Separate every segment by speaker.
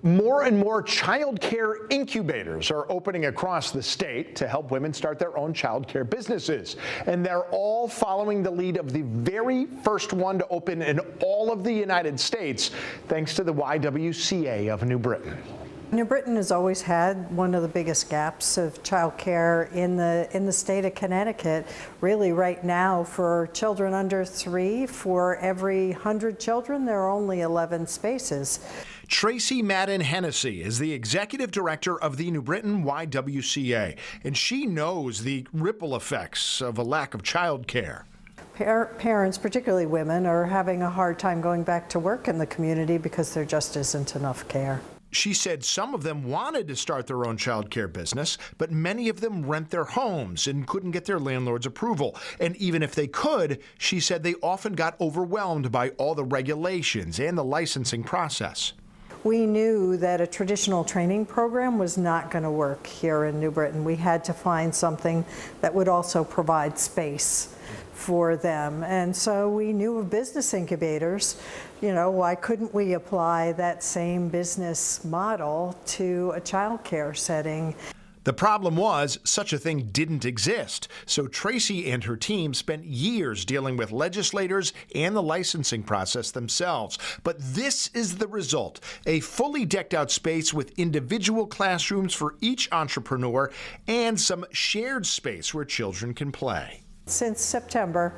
Speaker 1: More and more child care incubators are opening across the state to help women start their own child care businesses. And they're all following the lead of the very first one to open in all of the United States, thanks to the YWCA of New Britain.
Speaker 2: New Britain has always had one of the biggest gaps of child care in the state of Connecticut. Really, right now, for children under 3, for every 100 children, there are only 11 spaces.
Speaker 1: Tracy Madden Hennessy is the executive director of the New Britain YWCA, and she knows the ripple effects of a lack of child care.
Speaker 2: Parents, particularly women, are having a hard time going back to work in the community because there just isn't enough care.
Speaker 1: She said some of them wanted to start their own child care business, but many of them rent their homes and couldn't get their landlord's approval. And even if they could, she said they often got overwhelmed by all the regulations and the licensing process.
Speaker 2: We knew that a traditional training program was not going to work here in New Britain. We had to find something that would also provide space for them. And so we knew of business incubators. You know, why couldn't we apply that same business model to a child care setting?
Speaker 1: The problem was, such a thing didn't exist. So Tracy and her team spent years dealing with legislators and the licensing process themselves. But this is the result: a fully decked out space with individual classrooms for each entrepreneur and some shared space where children can play.
Speaker 2: Since September,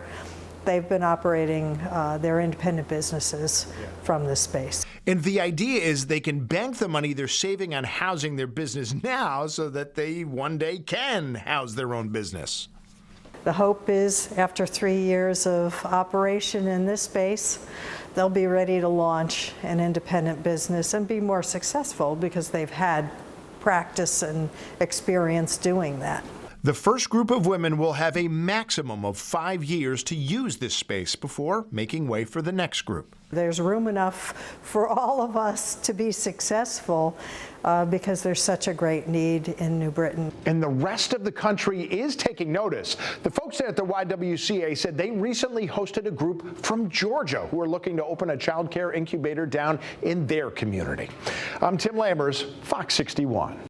Speaker 2: they've been operating their independent businesses from this space.
Speaker 1: And the idea is they can bank the money they're saving on housing their business now so that they one day can house their own business.
Speaker 2: The hope is after 3 years of operation in this space, they'll be ready to launch an independent business and be more successful because they've had practice and experience doing that.
Speaker 1: The first group of women will have a maximum of 5 years to use this space before making way for the next group.
Speaker 2: There's room enough for all of us to be successful because there's such a great need in New Britain.
Speaker 1: And the rest of the country is taking notice. The folks at the YWCA said they recently hosted a group from Georgia who are looking to open a child care incubator down in their community. I'm Tim Lammers, Fox 61.